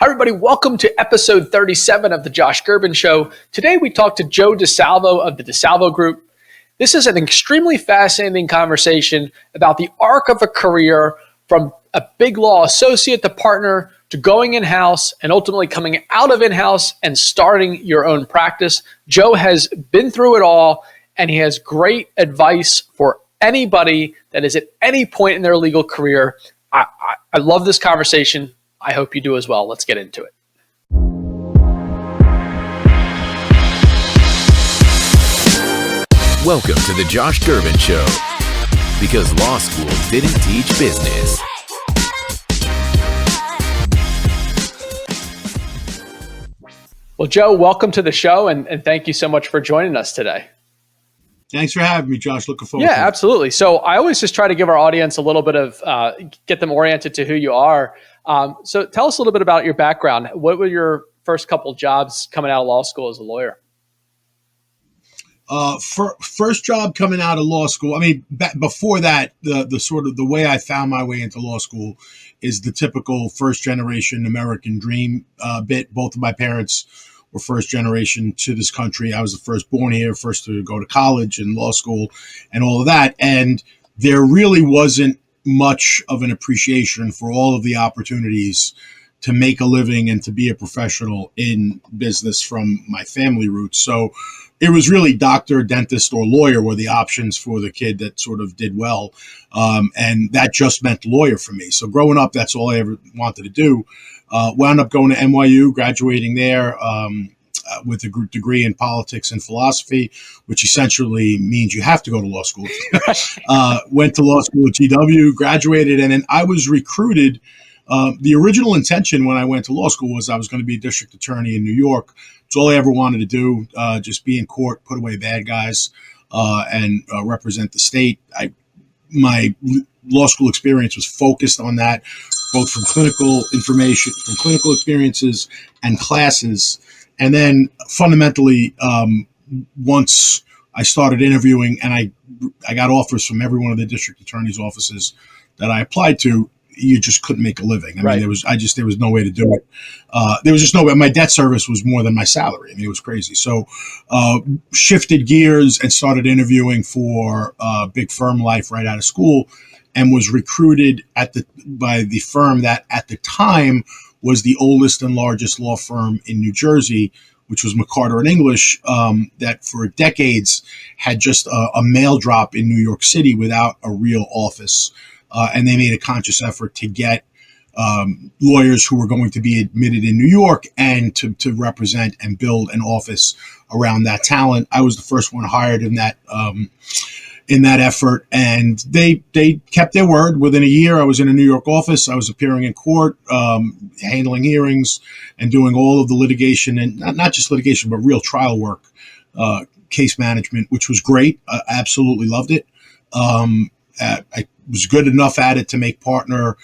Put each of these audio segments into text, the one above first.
Hi, everybody. Welcome to episode 37 of the Josh Gerben Show. Today, we talk to Joe Di Salvo of the Di Salvo Group. This is an extremely fascinating conversation about the arc of a career from a Biglaw associate to partner to going in-house and ultimately coming out of in-house and starting your own practice. Joe has been through it all, and he has great advice for anybody that is at any point in their legal career. I love this conversation. I hope you do as well. Let's get into it. Welcome to the Josh Gerben Show, because law school didn't teach business. Well, Joe, welcome to the show, and thank you so much for joining us today. Thanks for having me, Josh. Looking forward to it. Yeah, absolutely. So I always just try to give our audience a little bit of, get them oriented to who you are. So tell us a little bit about your background. What were your first couple jobs coming out of law school as a lawyer? First job coming out of law school. I mean, before that, the sort of the way I found my way into law school is the typical first generation American dream bit. Both of my parents were first generation to this country. I was the first born here, first to go to college and law school and all of that. And there really wasn't much of an appreciation for all of the opportunities to make a living and to be a professional in business from my family roots. So it was really doctor, dentist, or lawyer were the options for the kid that sort of did well. And that just meant lawyer for me. So growing up, that's all I ever wanted to do. Wound up going to NYU, graduating there with a degree in politics and philosophy, which essentially means you have to go to law school. Went to law school at GW, graduated, and then I was recruited. The original intention when I went to law school was I was going to be a district attorney in New York. It's all I ever wanted to do, just be in court, put away bad guys, and represent the state. My law school experience was focused on that, both from clinical information, from clinical experiences and classes. And then fundamentally, once I started interviewing and I got offers from every one of the district attorney's offices that I applied to, you just couldn't make a living. I mean, there was no way to do it. There was just no way. My debt service was more than my salary. I mean, it was crazy. So, shifted gears and started interviewing for big firm life right out of school, and was recruited by the firm that at the time was the oldest and largest law firm in New Jersey, which was McCarter English, that for decades had just a mail drop in New York City without a real office. And they made a conscious effort to get lawyers who were going to be admitted in New York and to represent and build an office around that talent. I was the first one hired in that effort, and they kept their word. Within a year, I was in a New York office. I was appearing in court, handling hearings, and doing all of the litigation, and not just litigation, but real trial work, case management, which was great. I absolutely loved it. I was good enough at it to make partner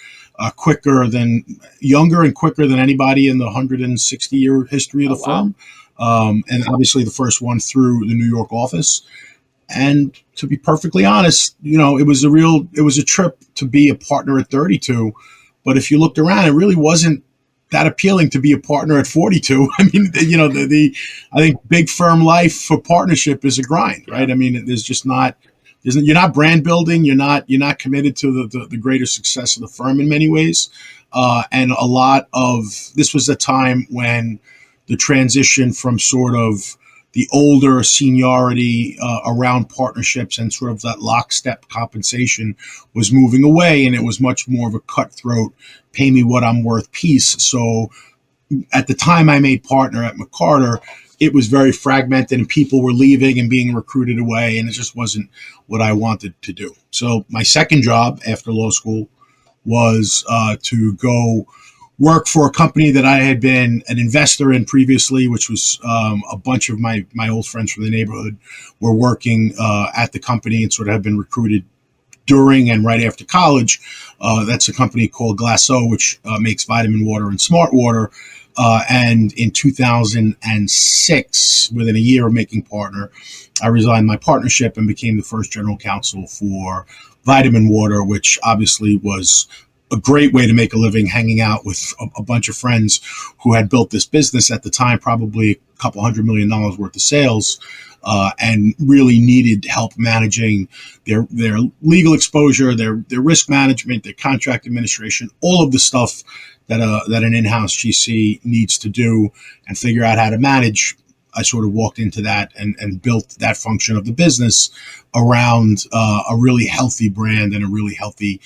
younger and quicker than anybody in the 160-year history of the firm. And obviously the first one through the New York office. And to be perfectly honest, it was a trip to be a partner at 32. But if you looked around, it really wasn't that appealing to be a partner at 42. I mean, I think big firm life for partnership is a grind, right? I mean, there's just not. You're not brand building. You're not committed to the greater success of the firm in many ways. And a lot of this was a time when the transition from sort of the older seniority around partnerships and sort of that lockstep compensation was moving away, and it was much more of a cutthroat, pay me what I'm worth piece. So at the time I made partner at McCarter, it was very fragmented and people were leaving and being recruited away, and it just wasn't what I wanted to do. So my second job after law school was to go work for a company that I had been an investor in previously, which was a bunch of my old friends from the neighborhood were working at the company and sort of have been recruited during and right after college. That's a company called Glasso, which makes vitamin water and smart water. And in 2006, within a year of making partner, I resigned my partnership and became the first general counsel for vitamin water, which obviously was a great way to make a living, hanging out with a bunch of friends who had built this business at the time, probably a couple $100 million worth of sales, and really needed help managing their legal exposure, their risk management, their contract administration, all of the stuff that an in-house GC needs to do and figure out how to manage. I sort of walked into that and built that function of the business around a really healthy brand and a really healthy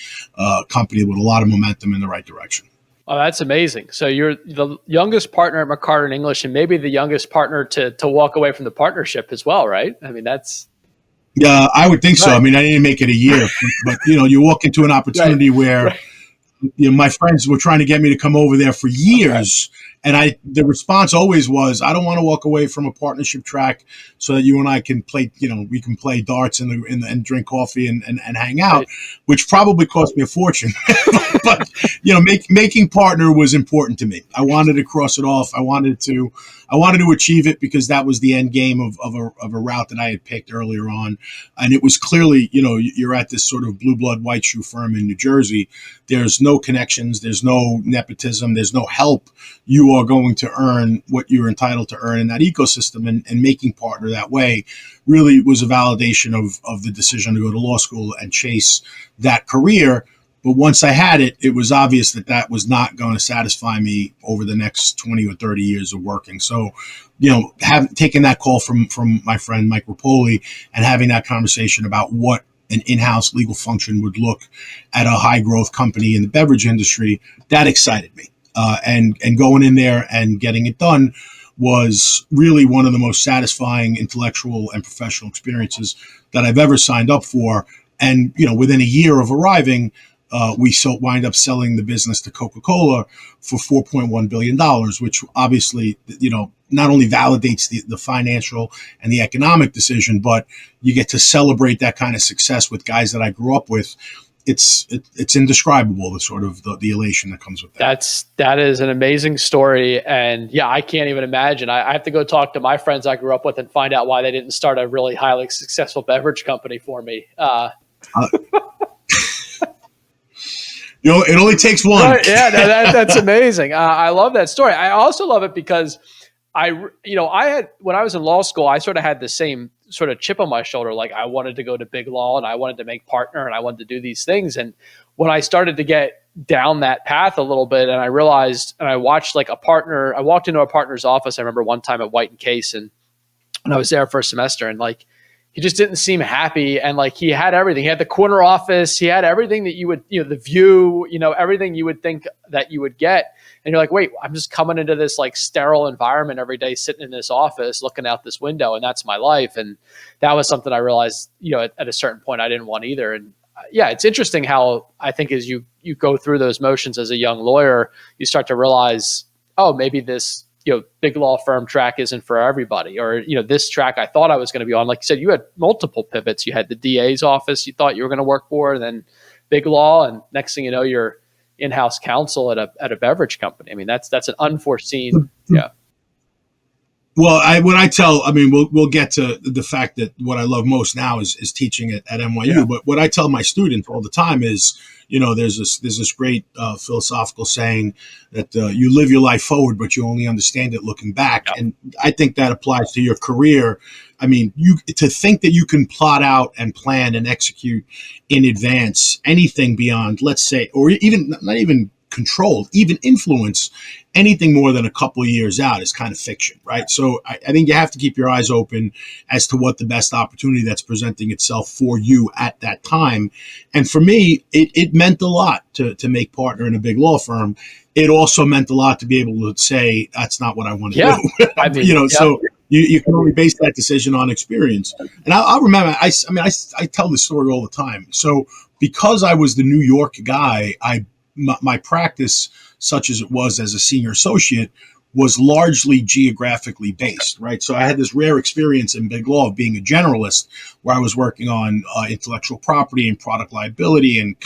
company with a lot of momentum in the right direction. Oh, that's amazing. So you're the youngest partner at McCarter English, and maybe the youngest partner to walk away from the partnership as well, right? I mean, that's... Yeah, I would think so. Right. I mean, I didn't make it a year, but you walk into an opportunity where my friends were trying to get me to come over there for years. And the response always was, I don't want to walk away from a partnership track so that you and I can play, we can play darts and drink coffee and hang out, which probably cost me a fortune. But, making partner was important to me. I wanted to cross it off. I wanted to achieve it because that was the end game of a route that I had picked earlier on. And it was clearly, you're at this sort of blue blood white shoe firm in New Jersey. There's no connections. There's no nepotism. There's no help. You are going to earn what you're entitled to earn in that ecosystem, and making partner that way really was a validation of the decision to go to law school and chase that career. But once I had it, it was obvious that was not going to satisfy me over the next 20 or 30 years of working. So, taking that call from my friend Mike Rapoli and having that conversation about what an in-house legal function would look at a high growth company in the beverage industry, that excited me. And going in there and getting it done was really one of the most satisfying intellectual and professional experiences that I've ever signed up for. And, within a year of arriving, we wind up selling the business to Coca-Cola for $4.1 billion, which obviously, not only validates the financial and the economic decision, but you get to celebrate that kind of success with guys that I grew up with. It's indescribable, the sort of the elation that comes with that. That is an amazing story. And yeah, I can't even imagine. I have to go talk to my friends I grew up with and find out why they didn't start a really highly successful beverage company for me. It only takes one. Right, yeah, that's amazing. I love that story. I also love it because I had, when I was in law school, I sort of had the same sort of chip on my shoulder. Like I wanted to go to Biglaw and I wanted to make partner and I wanted to do these things. And when I started to get down that path a little bit, and I realized, and I watched I walked into a partner's office. I remember one time at White and Case, and I was there for a semester, and he just didn't seem happy. And he had everything. He had the corner office. He had everything that you would, the view, everything you would think that you would get. And you're like, wait, I'm just coming into this sterile environment every day, sitting in this office, looking out this window, and that's my life. And that was something I realized, at a certain point I didn't want either. And yeah, it's interesting how I think as you go through those motions as a young lawyer, you start to realize, oh, maybe this, big law firm track isn't for everybody, or, this track I thought I was going to be on. Like you said, you had multiple pivots. You had the DA's office you thought you were going to work for, and then big law. And next thing you know, you're in-house counsel at a beverage company. I mean, that's an unforeseen. Yeah. Well, we'll get to the fact that what I love most now is teaching at NYU. Yeah. But what I tell my students all the time is, there's this great philosophical saying that you live your life forward, but you only understand it looking back. Yeah. And I think that applies to your career. I mean, to think that you can plot out and plan and execute in advance anything beyond, let's say, or even not even controlled, even influence anything more than a couple of years out is kind of fiction, right? So I think you have to keep your eyes open as to what the best opportunity that's presenting itself for you at that time. And for me, it meant a lot to make partner in a big law firm. It also meant a lot to be able to say, that's not what I want to do. I mean, so you can only base that decision on experience. And I'll remember, I tell this story all the time. So because I was the New York guy, my practice, such as it was as a senior associate, was largely geographically based, right? So I had this rare experience in big law of being a generalist, where I was working on intellectual property and product liability and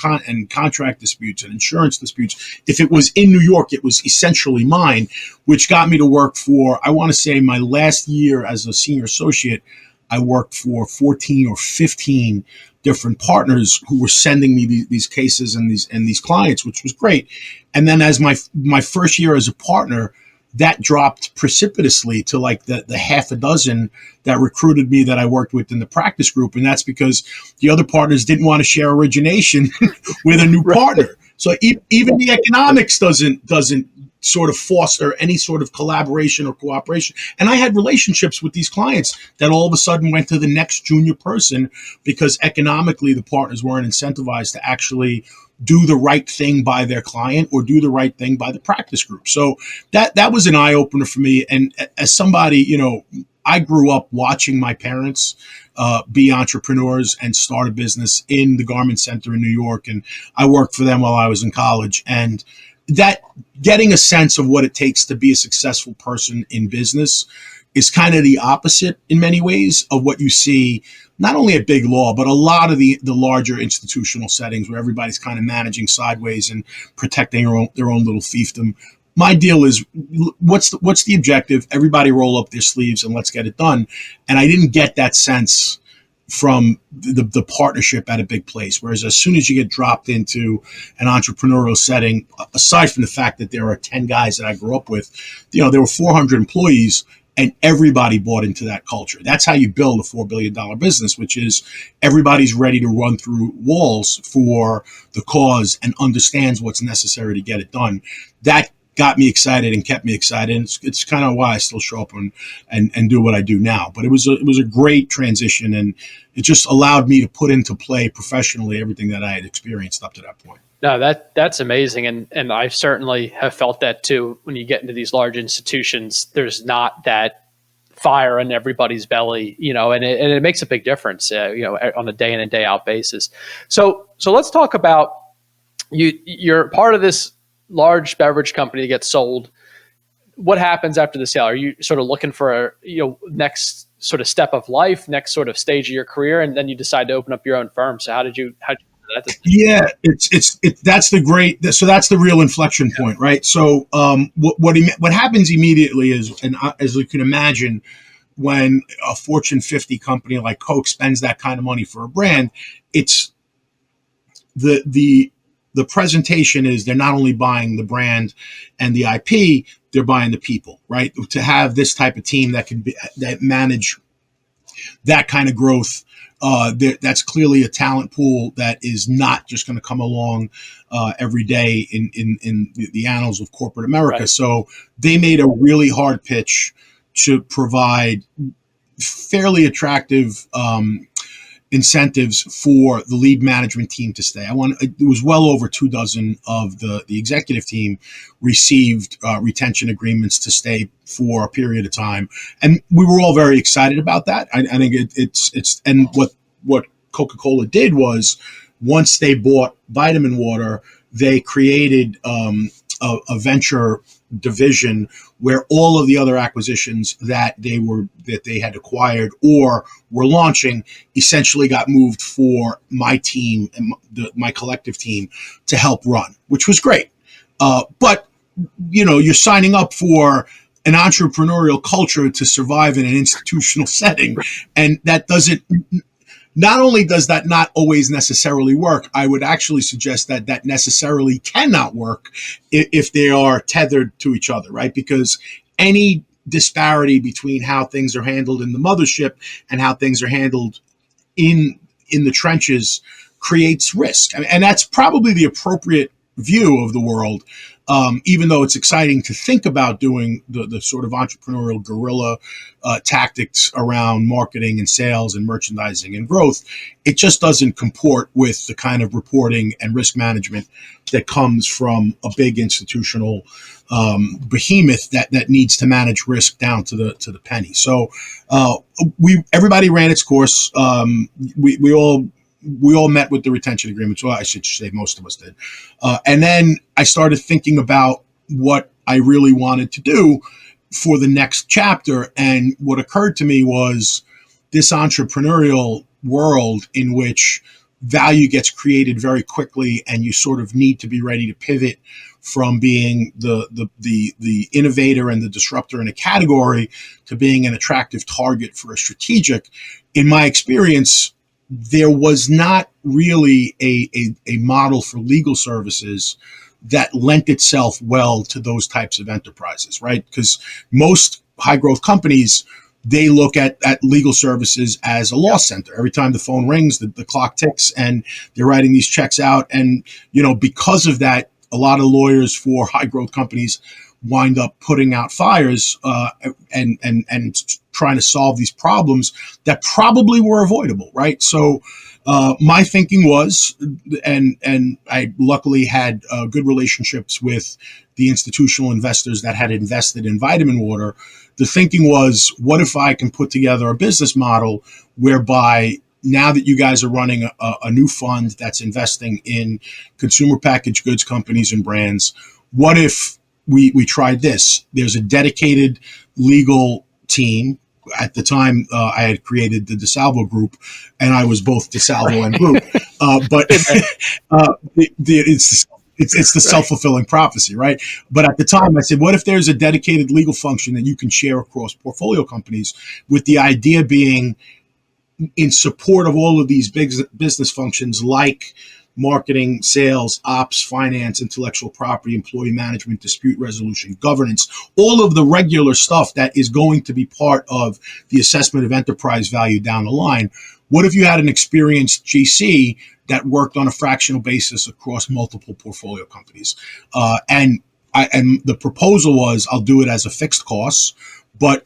contract disputes and insurance disputes. If it was in New York, it was essentially mine, which got me to work for, I want to say, my last year as a senior associate. I worked for 14 or 15 different partners who were sending me these cases and these clients, which was great. And then as my first year as a partner, that dropped precipitously to like the half a dozen that recruited me that I worked with in the practice group. And that's because the other partners didn't want to share origination with a new partner. So even the economics doesn't sort of foster any sort of collaboration or cooperation. And I had relationships with these clients that all of a sudden went to the next junior person because economically the partners weren't incentivized to actually do the right thing by their client or do the right thing by the practice group. So that was an eye opener for me. And as somebody, I grew up watching my parents be entrepreneurs and start a business in the garment center in New York. And I worked for them while I was in college. And that getting a sense of what it takes to be a successful person in business is kind of the opposite in many ways of what you see, not only at Biglaw, but a lot of the larger institutional settings where everybody's kind of managing sideways and protecting their own little fiefdom. My deal is, what's the objective? Everybody roll up their sleeves and let's get it done. And I didn't get that sense from the partnership at a big place. Whereas as soon as you get dropped into an entrepreneurial setting, aside from the fact that there are 10 guys that I grew up with, there were 400 employees and everybody bought into that culture. That's how you build a $4 billion business, which is everybody's ready to run through walls for the cause and understands what's necessary to get it done. That got me excited and kept me excited. And it's kind of why I still show up and do what I do now. But it was a great transition, and it just allowed me to put into play professionally everything that I had experienced up to that point. No, that's amazing. And I certainly have felt that too. When you get into these large institutions, there's not that fire in everybody's belly, and it makes a big difference, on a day in and day out basis. So let's talk about you're part of this large beverage company that gets sold. What happens after the sale? Are you sort of looking for a next sort of step of life, next sort of stage of your career, and then you decide to open up your own firm? So how did you Yeah, that's the real inflection point, right? So what happens immediately is, and as you can imagine, when a Fortune 50 company like Coke spends that kind of money for a brand, it's the presentation is they're not only buying the brand and the IP, they're buying the people, right? To have this type of team that manage that kind of growth, that's clearly a talent pool that is not just going to come along every day in the annals of corporate America. Right. So they made a really hard pitch to provide fairly attractive incentives for the lead management team to stay. It was well over 24 of the executive team received retention agreements to stay for a period of time, and we were all very excited about that. I think it's and what Coca-Cola did was, once they bought Vitamin Water, they created a venture division where all of the other acquisitions that they had acquired or were launching essentially got moved for my team and my collective team to help run, which was great. But you're signing up for an entrepreneurial culture to survive in an institutional setting, and that doesn't. Not only does that not always necessarily work, I would actually suggest that necessarily cannot work if they are tethered to each other, right? Because any disparity between how things are handled in the mothership and how things are handled in the trenches creates risk. And that's probably the appropriate view of the world, even though it's exciting to think about doing the sort of entrepreneurial guerrilla tactics around marketing and sales and merchandising and growth. It just doesn't comport with the kind of reporting and risk management that comes from a big institutional behemoth that needs to manage risk down to the penny. So everybody ran its course. We all met with the retention agreements. Well, I should say most of us did. And then I started thinking about what I really wanted to do for the next chapter. And what occurred to me was this entrepreneurial world in which value gets created very quickly and you sort of need to be ready to pivot from being the innovator and the disruptor in a category to being an attractive target for a strategic. In my experience, there was not really a model for legal services that lent itself well to those types of enterprises, right? Because most high growth companies, they look at legal services as a loss center. Every time the phone rings, the clock ticks, and they're writing these checks out. And, because of that, a lot of lawyers for high growth companies wind up putting out fires and trying to solve these problems that probably were avoidable, right? So my thinking was, and I luckily had good relationships with the institutional investors that had invested in Vitamin Water. The thinking was, what if I can put together a business model whereby now that you guys are running a new fund that's investing in consumer packaged goods companies and brands, what if we tried this? There's a dedicated legal team. At the time, I had created the Di Salvo group, and I was both Di Salvo and group. But it's the self-fulfilling prophecy, right? But at the time, I said, what if there's a dedicated legal function that you can share across portfolio companies, with the idea being in support of all of these big business functions like marketing, sales, ops, finance, intellectual property, employee management, dispute resolution, governance, all of the regular stuff that is going to be part of the assessment of enterprise value down the line. What if you had an experienced GC that worked on a fractional basis across multiple portfolio companies? And the proposal was, I'll do it as a fixed cost, but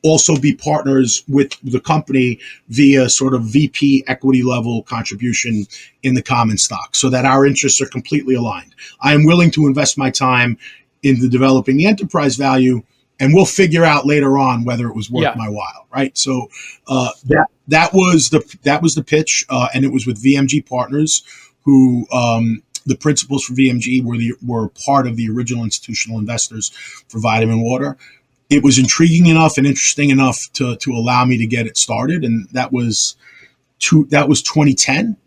also be partners with the company via sort of VP equity level contribution in the common stock, so that our interests are completely aligned. I am willing to invest my time in the developing the enterprise value, and we'll figure out later on whether it was worth my while, right? So that was the pitch, and it was with VMG Partners, who the principals for VMG were part of the original institutional investors for Vitamin Water. It was intriguing enough and interesting enough to allow me to get it started, and that was 2010.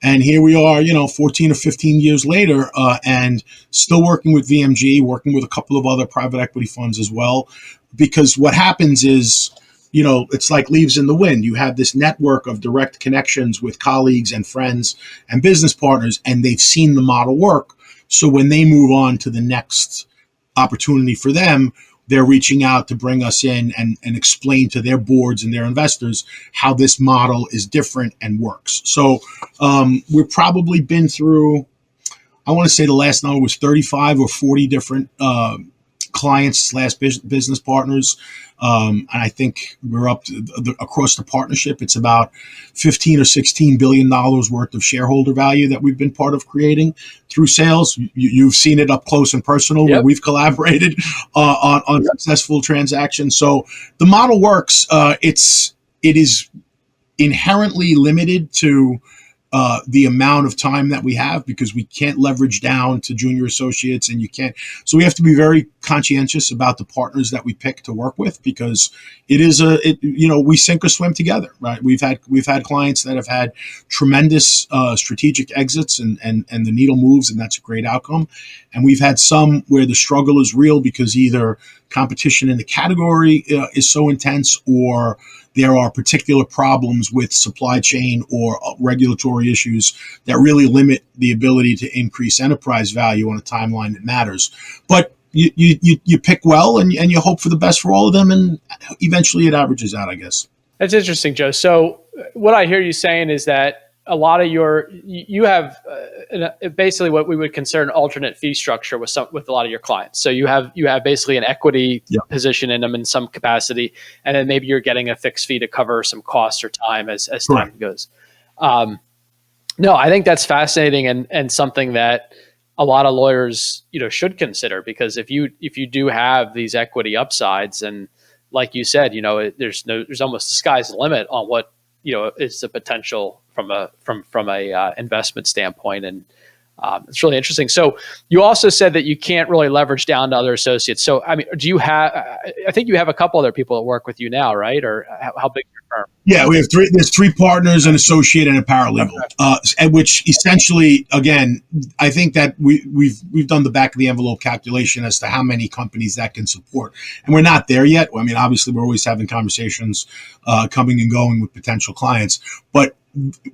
And here we are, 14 or 15 years later, and still working with VMG, working with a couple of other private equity funds as well. Because what happens is, it's like leaves in the wind. You have this network of direct connections with colleagues and friends and business partners, and they've seen the model work. So when they move on to the next opportunity for them, they're reaching out to bring us in and explain to their boards and their investors how this model is different and works. So we've probably been through, I want to say the last number was 35 or 40 different clients / business partners. And I think we're up to across the partnership, it's about $15 or $16 billion worth of shareholder value that we've been part of creating through sales. You've seen it up close and personal, where we've collaborated on successful transactions. So the model works. It is inherently limited to the amount of time that we have, because we can't leverage down to junior associates, and you can't. So we have to be very conscientious about the partners that we pick to work with, because it is we sink or swim together, right? We've had clients that have had tremendous strategic exits and the needle moves, and that's a great outcome. And we've had some where the struggle is real because either competition in the category is so intense, or there are particular problems with supply chain or regulatory issues that really limit the ability to increase enterprise value on a timeline that matters. But you pick well, and you hope for the best for all of them, and eventually it averages out, I guess. That's interesting, Joe. So what I hear you saying is that a lot of you have basically what we would consider an alternate fee structure with a lot of your clients. So you have basically an equity position in them in some capacity, and then maybe you're getting a fixed fee to cover some costs or time as time goes. No, I think that's fascinating and something that a lot of lawyers should consider, because if you do have these equity upsides, and like you said, there's almost the sky's the limit on what is the potential from a investment standpoint. And it's really interesting. So you also said that you can't really leverage down to other associates. So, I mean, I think you have a couple other people that work with you now, right? Or how big is your firm? Yeah, we have three. There's three partners, an associate, and a paralegal. And which essentially, again, I think that we've done the back of the envelope calculation as to how many companies that can support, and we're not there yet. I mean, obviously, we're always having conversations, coming and going with potential clients, but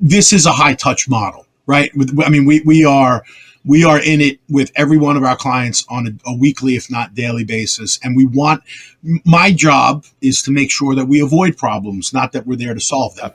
this is a high touch model, right? I mean, we are in it with every one of our clients on a weekly, if not daily basis. And my job is to make sure that we avoid problems, not that we're there to solve them.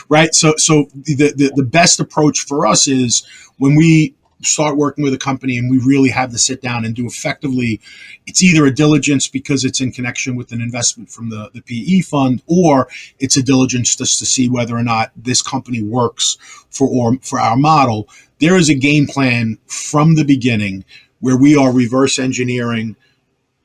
Right. So the best approach for us is when we start working with a company and we really have to sit down and do effectively, it's either a diligence because it's in connection with an investment from the PE fund, or it's a diligence just to see whether or not this company works for our model. There is a game plan from the beginning where we are reverse engineering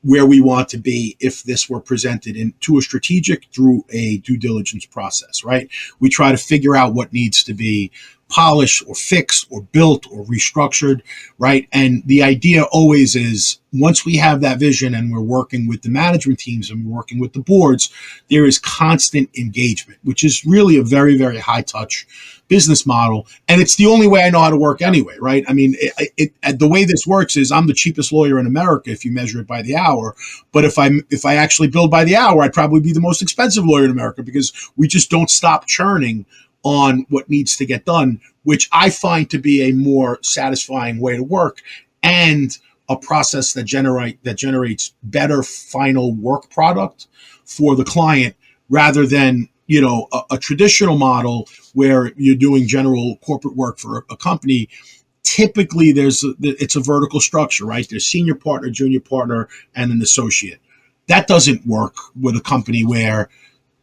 where we want to be if this were presented to a strategic through a due diligence process, right? We try to figure out what needs to be polished or fixed or built or restructured, right? And the idea always is once we have that vision and we're working with the management teams and we're working with the boards, there is constant engagement, which is really a very, very high touch business model. And it's the only way I know how to work anyway, right? I mean, the way this works is I'm the cheapest lawyer in America if you measure it by the hour. But if I actually billed by the hour, I'd probably be the most expensive lawyer in America because we just don't stop churning on what needs to get done, which I find to be a more satisfying way to work and a process that generates better final work product for the client rather than, a traditional model where you're doing general corporate work for a company. Typically it's a vertical structure, right? There's senior partner, junior partner, and an associate. That doesn't work with a company where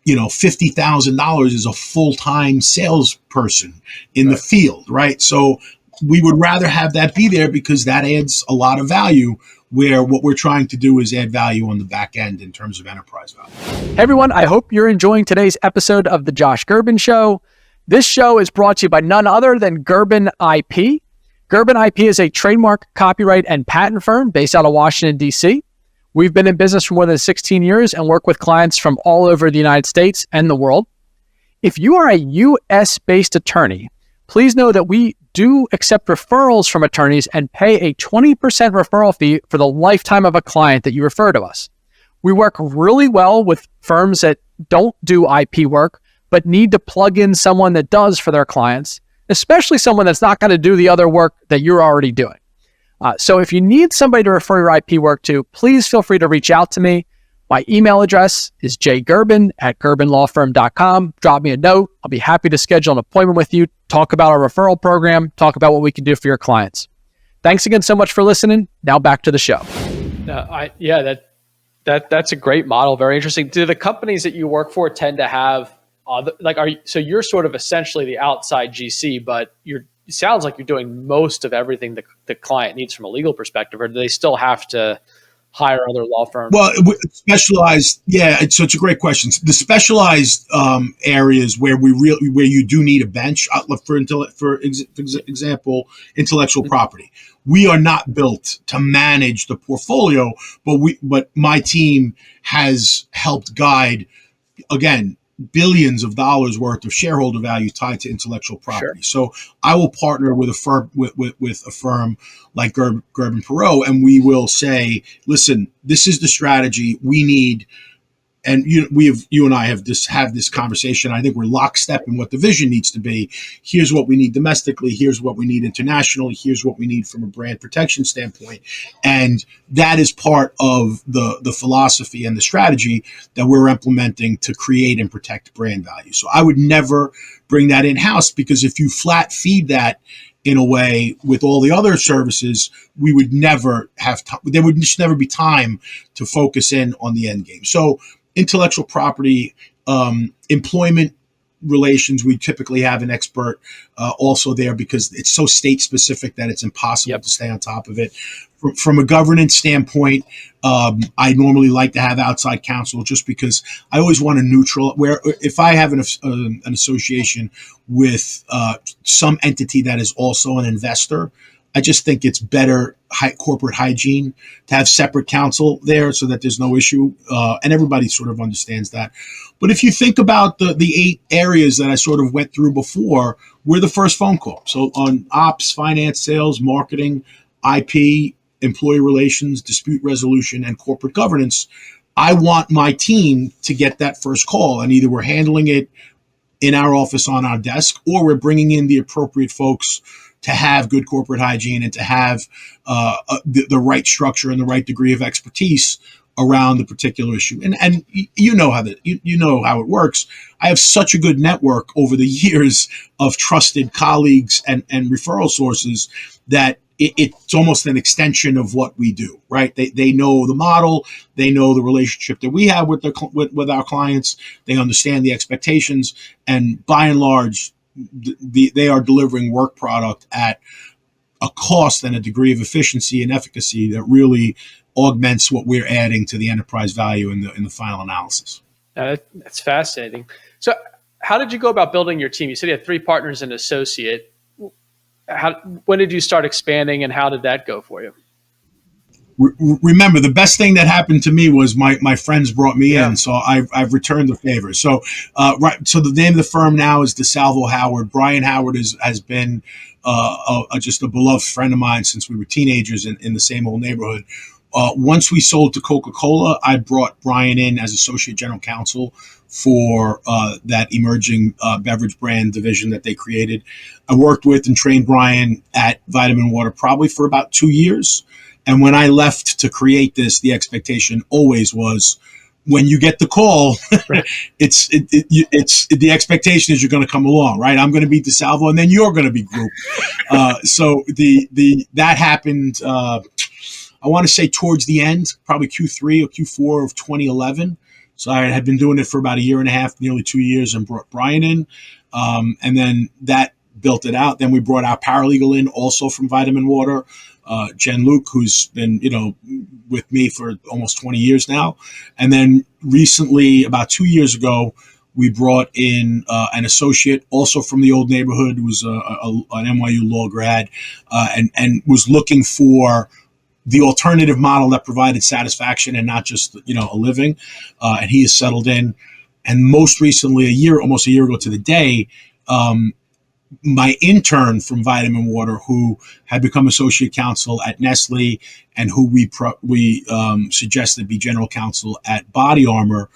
$50,000 is a full-time salesperson in the field, right? So we would rather have that be there because that adds a lot of value, where what we're trying to do is add value on the back end in terms of enterprise value. Hey everyone, I hope you're enjoying today's episode of The Josh Gerben Show. This show is brought to you by none other than Gerben IP. Gerben IP is a trademark, copyright, and patent firm based out of Washington, D.C. We've been in business for more than 16 years and work with clients from all over the United States and the world. If you are a U.S.-based attorney, please know that we do accept referrals from attorneys and pay a 20% referral fee for the lifetime of a client that you refer to us. We work really well with firms that don't do IP work, but need to plug in someone that does for their clients, especially someone that's not going to do the other work that you're already doing. So if you need somebody to refer your IP work to, please feel free to reach out to me. My email address is jgerben@gerbenlawfirm.com. Drop me a note. I'll be happy to schedule an appointment with you, talk about our referral program, talk about what we can do for your clients. Thanks again so much for listening. Now back to the show. That's a great model. Very interesting. Do the companies that you work for tend to have, so you're sort of essentially the outside GC, but it sounds like you're doing most of everything the client needs from a legal perspective, or do they still have to hire other law firms? Well, specialized, so it's a great question. The specialized areas where you do need a bench, for example, intellectual property. We are not built to manage the portfolio, but my team has helped guide, again, billions of dollars worth of shareholder value tied to intellectual property. Sure. So I will partner with a firm with a firm like Gerben Perot, and we will say, listen, this is the strategy we need. And you and I have this conversation. I think we're lockstep in what the vision needs to be. Here's what we need domestically. Here's what we need internationally. Here's what we need from a brand protection standpoint. And that is part of the philosophy and the strategy that we're implementing to create and protect brand value. So I would never bring that in-house, because if you flat feed that in a way with all the other services, we would never have time. There would just never be time to focus in on the end game. So intellectual property, employment relations, we typically have an expert also there, because it's so state specific that it's impossible to stay on top of it. From a governance standpoint, I normally like to have outside counsel, just because I always want a neutral, where if I have an association with some entity that is also an investor, I just think it's better corporate hygiene to have separate counsel there so that there's no issue, and everybody sort of understands that. But if you think about the 8 areas that I sort of went through before, we're the first phone call. So on ops, finance, sales, marketing, IP, employee relations, dispute resolution, and corporate governance, I want my team to get that first call, and either we're handling it in our office on our desk, or we're bringing in the appropriate folks to have good corporate hygiene and to have the right structure and the right degree of expertise around the particular issue. And you know how you know how it works. I have such a good network over the years of trusted colleagues and referral sources that it's almost an extension of what we do, right? They know the model, they know the relationship that we have with our clients, they understand the expectations, and by and large, they are delivering work product at a cost and a degree of efficiency and efficacy that really augments what we're adding to the enterprise value in the final analysis. That's fascinating. So how did you go about building your team? You said you had 3 partners and an associate. When did you start expanding, and how did that go for you? Remember, the best thing that happened to me was my friends brought me in, so I've returned the favor. So so the name of the firm now is Di Salvo Howard. Brian Howard has been just a beloved friend of mine since we were teenagers in the same old neighborhood. Once we sold to Coca-Cola, I brought Brian in as associate general counsel for that emerging beverage brand division that they created. I worked with and trained Brian at Vitamin Water probably for about 2 years. And when I left to create this, the expectation always was, when you get the call, right, it's the expectation is you're going to come along, right? I'm going to be Di Salvo, and then you're going to be group. So that happened. I want to say towards the end, probably Q3 or Q4 of 2011. So I had been doing it for about 1.5 years, nearly 2 years, and brought Brian in, and then that built it out. Then we brought our paralegal in, also from Vitamin Water. Jen Luke, who's been, with me for almost 20 years now. And then recently, about 2 years ago, we brought in an associate, also from the old neighborhood, who was an NYU law grad, and was looking for the alternative model that provided satisfaction and not just, a living. And he has settled in. And most recently, almost a year ago to the day, my intern from Vitamin Water, who had become associate counsel at Nestle and who we suggested be general counsel at Body Armor,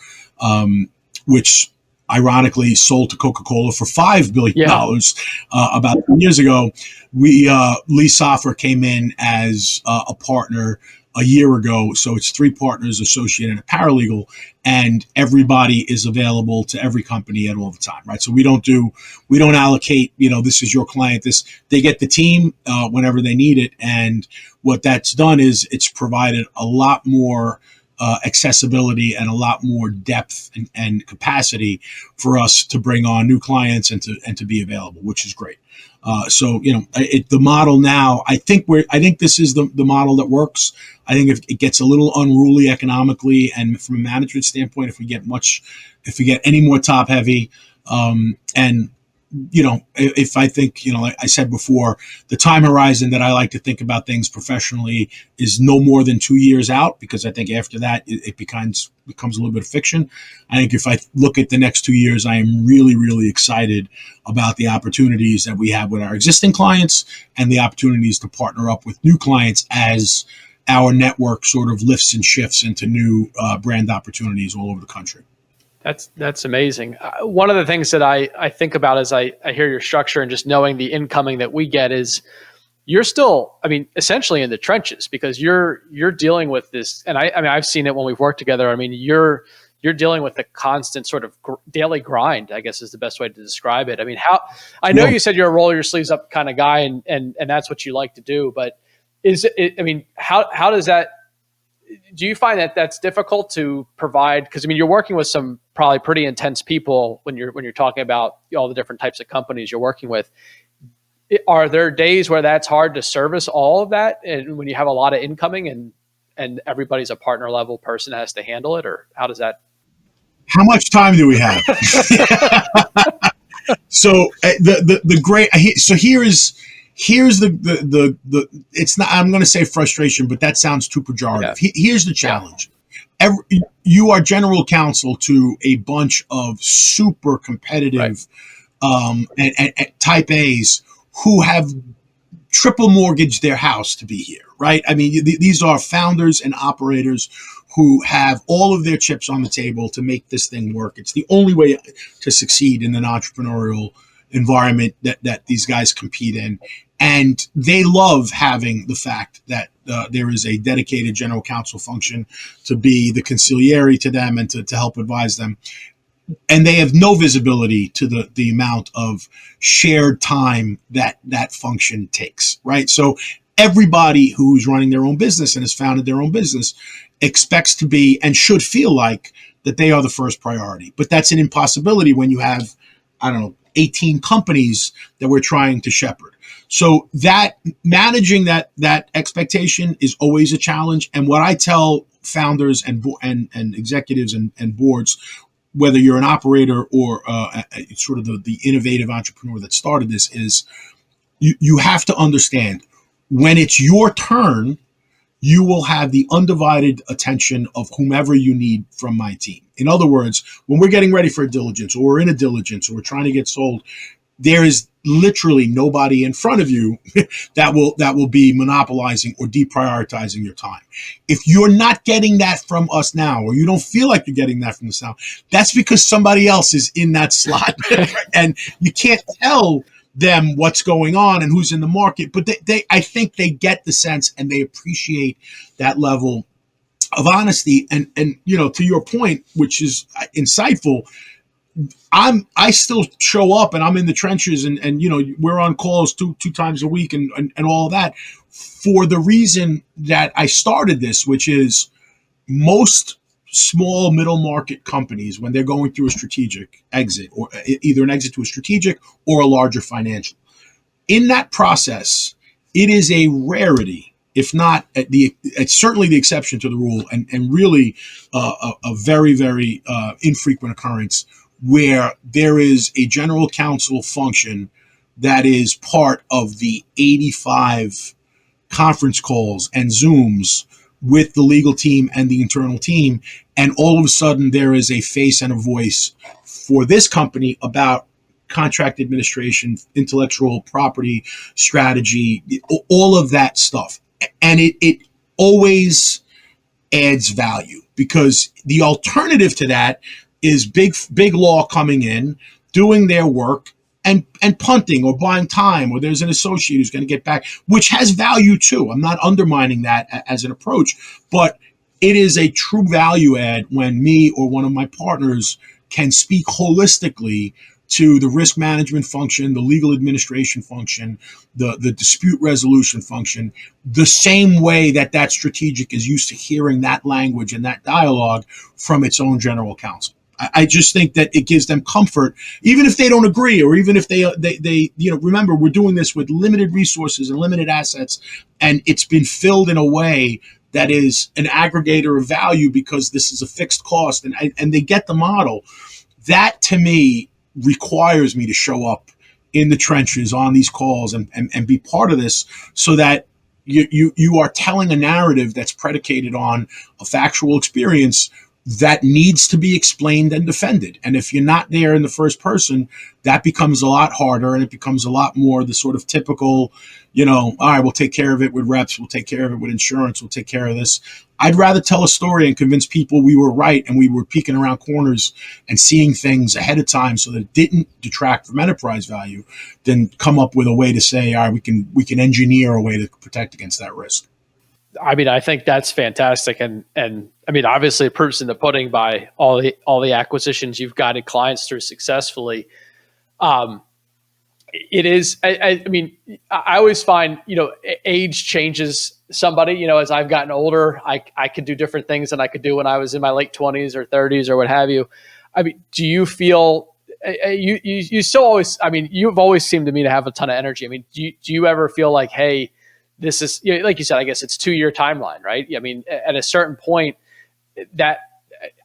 which ironically sold to Coca-Cola for $5 billion about 2 years ago. Lee Soffer came in as a partner a year ago. So it's 3 partners, associate, and a paralegal, and everybody is available to every company at all the time, right? So we don't allocate, this is your client, they get the team whenever they need it. And what that's done is it's provided a lot more accessibility and a lot more depth and capacity for us to bring on new clients and to be available, which is great. So the model now, I think this is the model that works. I think if it gets a little unruly economically and from a management standpoint, if we get any more top heavy, and if I think, like I said before, the time horizon that I like to think about things professionally is no more than 2 years out, because I think after that it becomes a little bit of fiction. I think if I look at the next 2 years, I am really, really excited about the opportunities that we have with our existing clients and the opportunities to partner up with new clients as our network sort of lifts and shifts into new brand opportunities all over the country. That's amazing. One of the things that I think about as I hear your structure and just knowing the incoming that we get is you're still, essentially in the trenches, because you're dealing with this. And I've seen it when we've worked together. You're dealing with the constant sort of daily grind, I guess is the best way to describe it. I know you said you're a roll your sleeves up kind of guy and that's what you like to do, but how does that, do you find that that's difficult to provide? Because you're working with some probably pretty intense people when you're talking about all the different types of companies you're working with. Are there days where that's hard to service all of that, and when you have a lot of incoming and everybody's a partner level person has to handle it, or how does that? How much time do we have? So Here's the it's not, I'm going to say frustration, but that sounds too pejorative. Here's the challenge. You are general counsel to a bunch of super competitive and type A's who have triple mortgaged their house to be here, right? I mean, these are founders and operators who have all of their chips on the table to make this thing work. It's the only way to succeed in an entrepreneurial environment that these guys compete in. And they love having the fact that there is a dedicated general counsel function to be the consigliere to them and to help advise them. And they have no visibility to the amount of shared time that function takes, right? So everybody who's running their own business and has founded their own business expects to be and should feel like that they are the first priority. But that's an impossibility when you have, 18 companies that we're trying to shepherd. So that managing that expectation is always a challenge. And what I tell founders and executives and boards, whether you're an operator or sort of the innovative entrepreneur that started this, is you have to understand when it's your turn, you will have the undivided attention of whomever you need from my team. In other words, when we're getting ready for a diligence or we're in a diligence or we're trying to get sold, there is literally nobody in front of you that will be monopolizing or deprioritizing your time. If you're not getting that from us now, or you don't feel like you're getting that from us now, that's because somebody else is in that slot. And you can't tell them what's going on and who's in the market, but I think they get the sense and they appreciate that level of honesty. And to your point, which is insightful, I still show up and I'm in the trenches and we're on calls two times a week and all of that for the reason that I started this, which is most small middle market companies, when they're going through a strategic exit or either an exit to a strategic or a larger financial, in that process, it is a rarity, if not it's certainly the exception to the rule and really a very, very infrequent occurrence where there is a general counsel function that is part of the 85 conference calls and Zooms with the legal team and the internal team. And all of a sudden there is a face and a voice for this company about contract administration, intellectual property strategy, all of that stuff. And it always adds value, because the alternative to that is Biglaw coming in, doing their work, and punting or buying time, or there's an associate who's going to get back, which has value too. I'm not undermining that as an approach, but it is a true value add when me or one of my partners can speak holistically to the risk management function, the legal administration function, the dispute resolution function, the same way that strategic is used to hearing that language and that dialogue from its own general counsel. I just think that it gives them comfort, even if they don't agree, or even if they remember, we're doing this with limited resources and limited assets, and it's been filled in a way that is an aggregator of value because this is a fixed cost, and they get the model. That to me requires me to show up in the trenches on these calls and be part of this, so that you are telling a narrative that's predicated on a factual experience that needs to be explained and defended. And if you're not there in the first person, that becomes a lot harder, and it becomes a lot more the sort of typical, all right, we'll take care of it with reps, we'll take care of it with insurance, we'll take care of this. I'd rather tell a story and convince people we were right and we were peeking around corners and seeing things ahead of time so that it didn't detract from enterprise value, than come up with a way to say, all right, we can engineer a way to protect against that risk. I mean, I think that's fantastic. And I mean, obviously proof's in the pudding by all the acquisitions you've guided clients through successfully. It is, I mean, I always find, age changes somebody. As I've gotten older, I could do different things than I could do when I was in my late 20s or 30s or what have you. I mean, do you feel, you still always, I mean, you've always seemed to me to have a ton of energy. I mean, do you ever feel like, hey, this is, like you said, I guess it's 2-year timeline, right? I mean, at a certain point that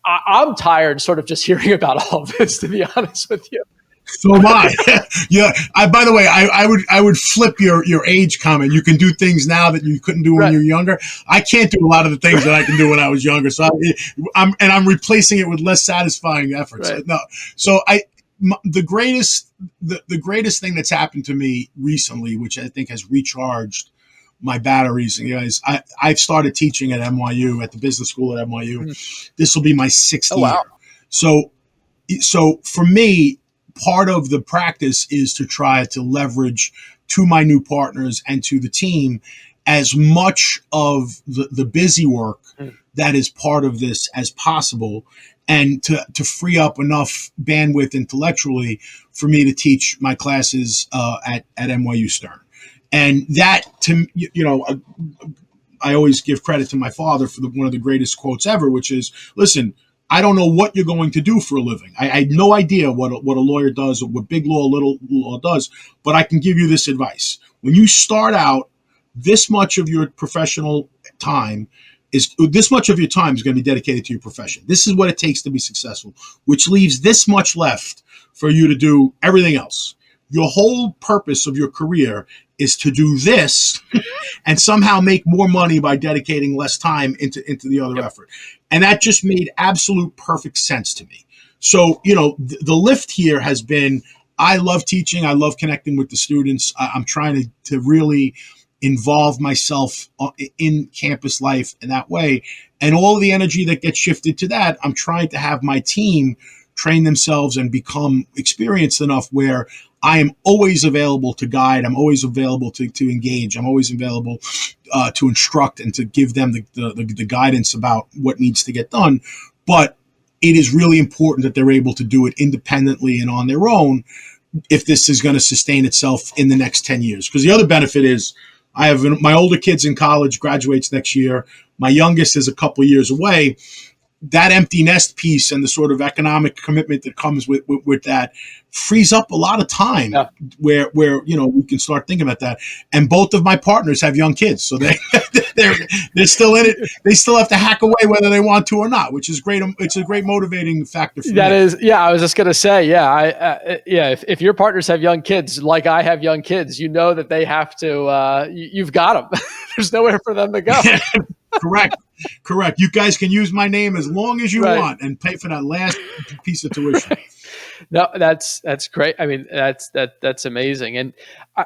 I'm tired sort of just hearing about all of this, to be honest with you. So am I. Yeah. By the way, I would flip your age comment. You can do things now that you couldn't do when you were younger. I can't do a lot of the things that I can do when I was younger. So I'm replacing it with less satisfying efforts. Right. No. So the greatest thing that's happened to me recently, which I think has recharged my batteries, is I've started teaching at NYU, at the business school at NYU. This will be my 6th year. So for me, part of the practice is to try to leverage to my new partners and to the team as much of the busy work that is part of this as possible, and to free up enough bandwidth intellectually for me to teach my classes at NYU Stern. And that, I always give credit to my father for one of the greatest quotes ever, which is, listen, I don't know what you're going to do for a living. I had no idea what a lawyer does or what big law, little law does, but I can give you this advice. When you start out, this much of your professional time is going to be dedicated to your profession. This is what it takes to be successful, which leaves this much left for you to do everything else. Your whole purpose of your career is to do this and somehow make more money by dedicating less time into the other effort. And that just made absolute perfect sense to me. So, the lift here has been, I love teaching. I love connecting with the students. I'm trying to really involve myself in campus life in that way. And all of the energy that gets shifted to that, I'm trying to have my team train themselves and become experienced enough where I am always available to guide. I'm always available to engage. I'm always available to instruct and to give them the guidance about what needs to get done. But it is really important that they're able to do it independently and on their own if this is going to sustain itself in the next 10 years. Because the other benefit is I have my older kids in college, graduates next year. My youngest is a couple years away. That empty nest piece and the sort of economic commitment that comes with that frees up a lot of time where we can start thinking about that. And both of my partners have young kids, so they're still in it. They still have to hack away whether they want to or not, which is great. It's a great motivating factor for me. That is, I was just gonna say, if your partners have young kids, like I have young kids, that they have to. You've got them. There's nowhere for them to go. Correct. You guys can use my name as long as you want and pay for that last piece of tuition. No, that's great. I mean, that's amazing. And I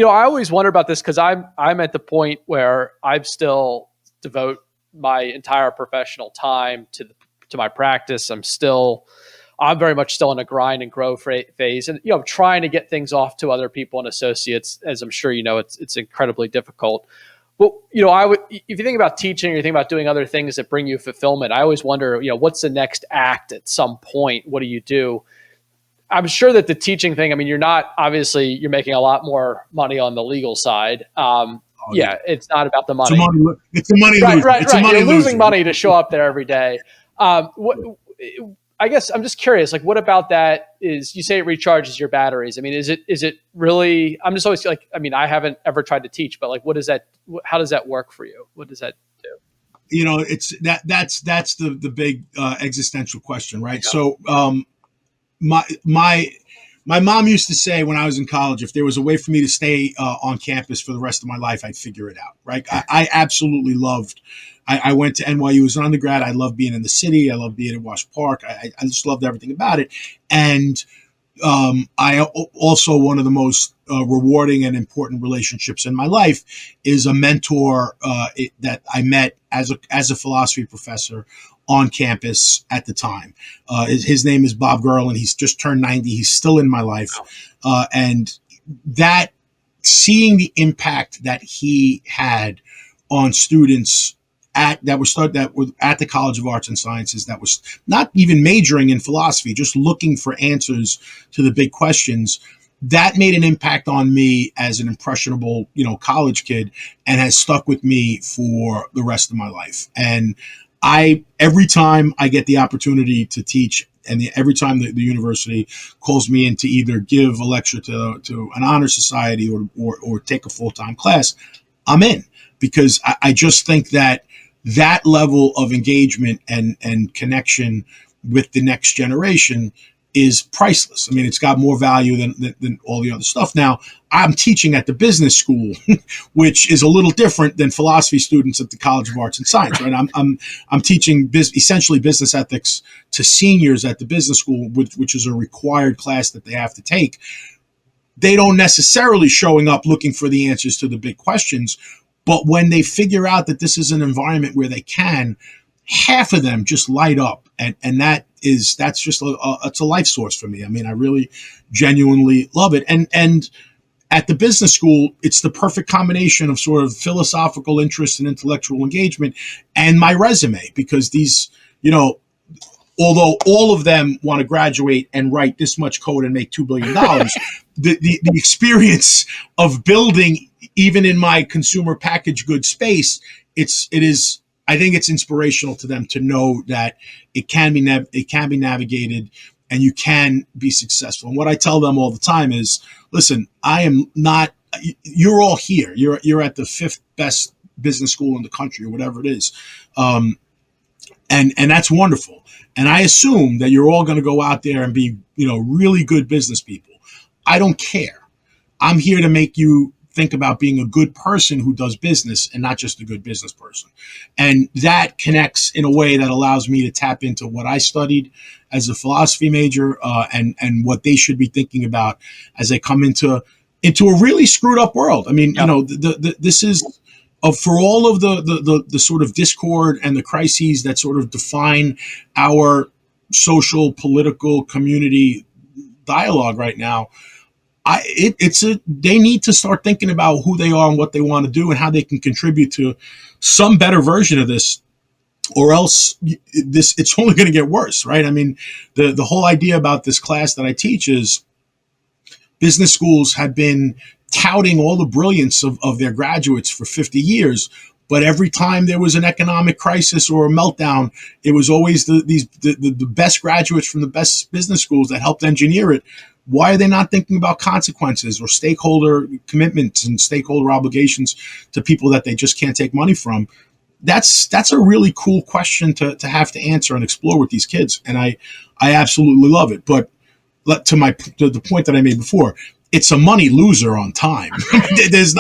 always wonder about this because I'm at the point where I still devote my entire professional time to my practice. I'm very much still in a grind and grow phase, and trying to get things off to other people and associates. As I'm sure it's incredibly difficult. But if you think about teaching or you think about doing other things that bring you fulfillment, I always wonder, what's the next act at some point? What do you do? I'm sure that the teaching thing, I mean, you're making a lot more money on the legal side. It's not about the money. It's a money loser. Right. You're losing money to show up there every day. I guess I'm just curious, like, what about that is, you say it recharges your batteries. I mean, is it really, I'm just always like, I mean, I haven't ever tried to teach, but like, how does that work for you? What does that do? It's that's the big existential question, right? Yeah. So, my mom used to say when I was in college, if there was a way for me to stay on campus for the rest of my life, I'd figure it out, right? I absolutely loved. I went to NYU as an undergrad. I loved being in the city. I loved being at Wash Park. I just loved everything about it. And I also, one of the most rewarding and important relationships in my life is a mentor that I met as a philosophy professor on campus at the time. His name is Bob Gurl, and he's just turned 90. He's still in my life. And that, seeing the impact that he had on students that were at the College of Arts and Sciences, that was not even majoring in philosophy, just looking for answers to the big questions, that made an impact on me as an impressionable, college kid, and has stuck with me for the rest of my life. And every time I get the opportunity to teach, and every time the university calls me in to either give a lecture to an honor society or take a full-time class, I'm in, because I just think that level of engagement and connection with the next generation is priceless. I mean, it's got more value than all the other stuff. Now, I'm teaching at the business school, which is a little different than philosophy students at the College of Arts and Science, right? I'm teaching essentially business ethics to seniors at the business school, which is a required class that they have to take. They don't necessarily showing up looking for the answers to the big questions, but when they figure out that this is an environment where they can, half of them just light up, and that's just it's a life source for me. I mean, I really genuinely love it, and at the business school, it's the perfect combination of sort of philosophical interest and intellectual engagement and my resume, because these, although all of them want to graduate and write this much code and make $2 billion, the experience of building, even in my consumer packaged goods space, I think it's inspirational to them to know that it can be navigated and you can be successful. And what I tell them all the time is, listen, I am not, you're all here. You're at the 5th best business school in the country, or whatever it is. And that's wonderful. And I assume that you're all going to go out there and be, really good business people. I don't care. I'm here to make you think about being a good person who does business and not just a good business person. And that connects in a way that allows me to tap into what I studied as a philosophy major, and what they should be thinking about as they come into a really screwed up world. I mean, this is for all of the sort of discord and the crises that sort of define our social, political, community dialogue right now. They need to start thinking about who they are and what they want to do and how they can contribute to some better version of this, or else it's only going to get worse, right? I mean, the whole idea about this class that I teach is business schools have been touting all the brilliance of their graduates for 50 years. But every time there was an economic crisis or a meltdown, it was always the best graduates from the best business schools that helped engineer it. Why are they not thinking about consequences or stakeholder commitments and stakeholder obligations to people that they just can't take money from? That's a really cool question to have to answer and explore with these kids. And I absolutely love it. But to the point that I made before, it's a money loser on time. It's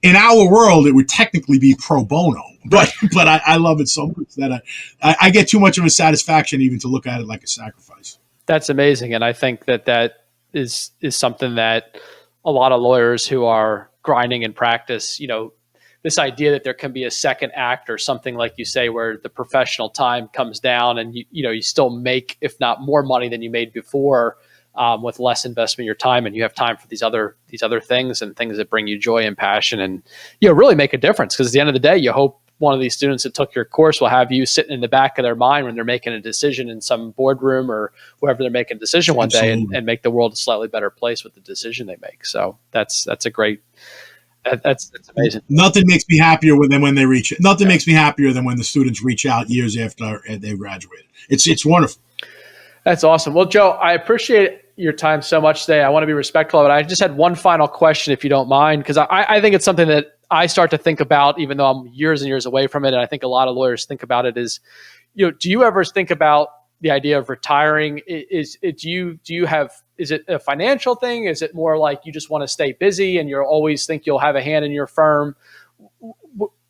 in our world, it would technically be pro bono, but I love it so much that I get too much of a satisfaction even to look at it like a sacrifice. That's amazing. And I think that is something that a lot of lawyers who are grinding in practice, this idea that there can be a second act or something like you say, where the professional time comes down and you still make, if not more money than you made before, with less investment in your time, and you have time for these other things and things that bring you joy and passion and really make a difference. Because at the end of the day, you hope one of these students that took your course will have you sitting in the back of their mind when they're making a decision in some boardroom or wherever they're making a decision one day, and make the world a slightly better place with the decision they make. So that's a great. That's amazing. Nothing makes me happier than when they reach it. Nothing makes me happier than when the students reach out years after they graduated. It's wonderful. That's awesome. Well, Joe, I appreciate your time so much today. I want to be respectful of it. I just had one final question, if you don't mind, because I think it's something that I start to think about, even though I'm years and years away from it. And I think a lot of lawyers think about it is, do you ever think about the idea of retiring? Is it a financial thing? Is it more like you just want to stay busy and you always think you'll have a hand in your firm?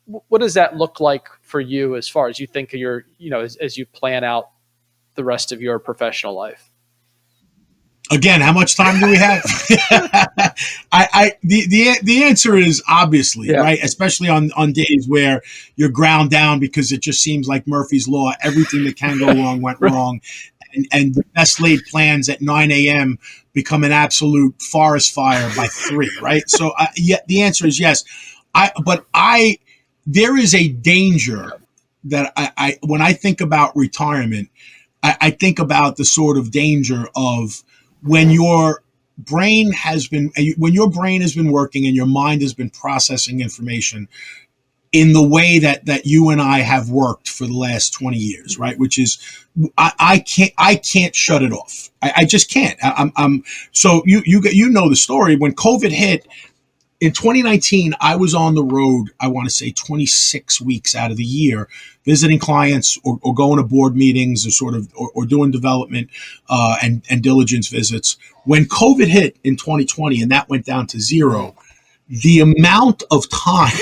What does that look like for you as far as you think of your, as you plan out the rest of your professional life? Again, how much time do we have? The answer is obviously, right? Especially on days where you're ground down because it just seems like Murphy's Law. Everything that can go wrong went wrong. And the best laid plans at 9 a.m. become an absolute forest fire by 3, right? So the answer is yes. There is a danger that when I think about retirement, I think about the sort of danger of when your brain has been working and your mind has been processing information in the way that you and I have worked for the last 20 years, right? Which is, I can't shut it off. I just can't. So you know the story. When COVID hit, in 2019, I was on the road, I want to say 26 weeks out of the year, visiting clients or going to board meetings or doing development and diligence visits. When COVID hit in 2020 and that went down to zero, the amount of time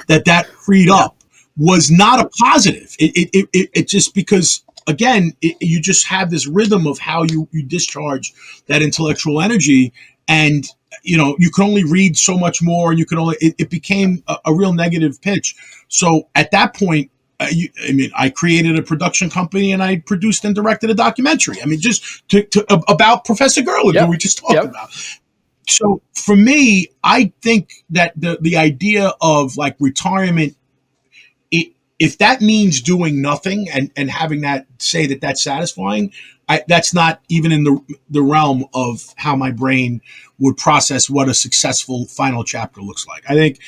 that freed up was not a positive. It just because, again, you just have this rhythm of how you discharge that intellectual energy, and you can only read so much more, and it became a real negative pitch. So at that point, I created a production company and I produced and directed a documentary. I mean, just about Professor Gerlach, who we just talked about. So for me, I think that the idea of like retirement, if that means doing nothing and having that say that that's satisfying, that's not even in the realm of how my brain would process what a successful final chapter looks like. I think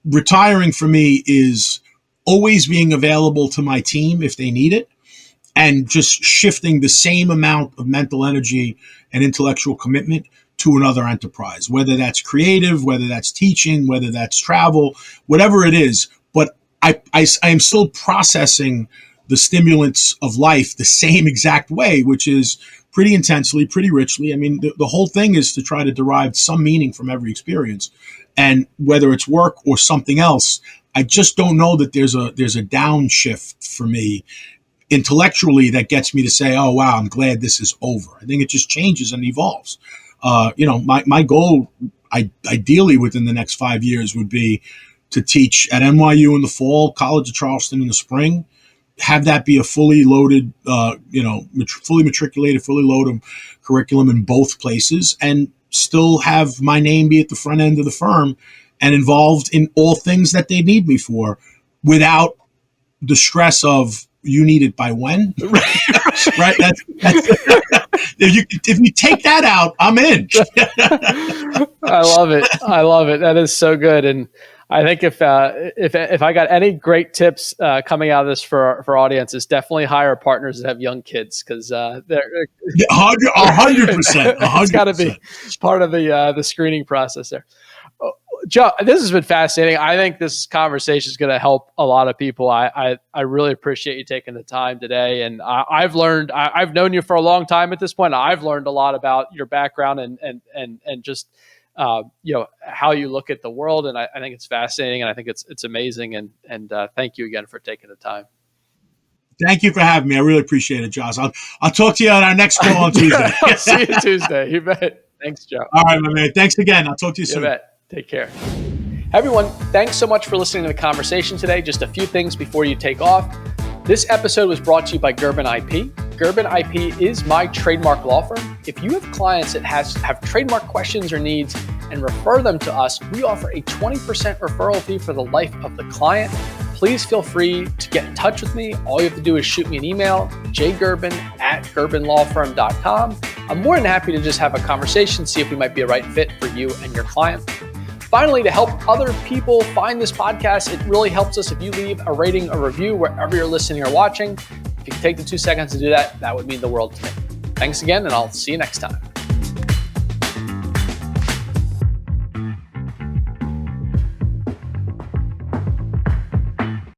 retiring for me is always being available to my team if they need it, and just shifting the same amount of mental energy and intellectual commitment to another enterprise, whether that's creative, whether that's teaching, whether that's travel, whatever it is. But I am still processing the stimulants of life the same exact way, which is pretty intensely, pretty richly. I mean, the whole thing is to try to derive some meaning from every experience. And whether it's work or something else, I just don't know that there's a downshift for me intellectually that gets me to say, oh, wow, I'm glad this is over. I think it just changes and evolves. My goal, ideally within the next 5 years, would be to teach at NYU in the fall, College of Charleston in the spring, have that be a fully loaded, fully matriculated, fully loaded curriculum in both places, and still have my name be at the front end of the firm and involved in all things that they need me for, without the stress of you need it by when. Right? That's if you take that out, I'm in. I love it. That is so good. And I think if I got any great tips coming out of this for audiences, definitely hire partners that have young kids, because they're 100%. It's got to be part of the screening process there. Joe, this has been fascinating. I think this conversation is going to help a lot of people. I really appreciate you taking the time today, and I've learned. I've known you for a long time at this point. I've learned a lot about your background and just how you look at the world, and I think it's fascinating, and I think it's amazing. And thank you again for taking the time. Thank you for having me. I really appreciate it, Josh. I'll talk to you on our next call on Tuesday. I'll see you Tuesday. You bet. Thanks, Joe. All right, my man. Thanks again. I'll talk to you soon. You bet. Take care. Everyone, thanks so much for listening to the conversation today. Just a few things before you take off. This episode was brought to you by Gerben IP. Gerben IP is my trademark law firm. If you have clients that have trademark questions or needs and refer them to us, we offer a 20% referral fee for the life of the client. Please feel free to get in touch with me. All you have to do is shoot me an email, jgerben@gerbenlawfirm.com. I'm more than happy to just have a conversation, see if we might be a right fit for you and your client. Finally, to help other people find this podcast, it really helps us if you leave a rating, a review, wherever you're listening or watching. If you can take the 2 seconds to do that, that would mean the world to me. Thanks again, and I'll see you next time.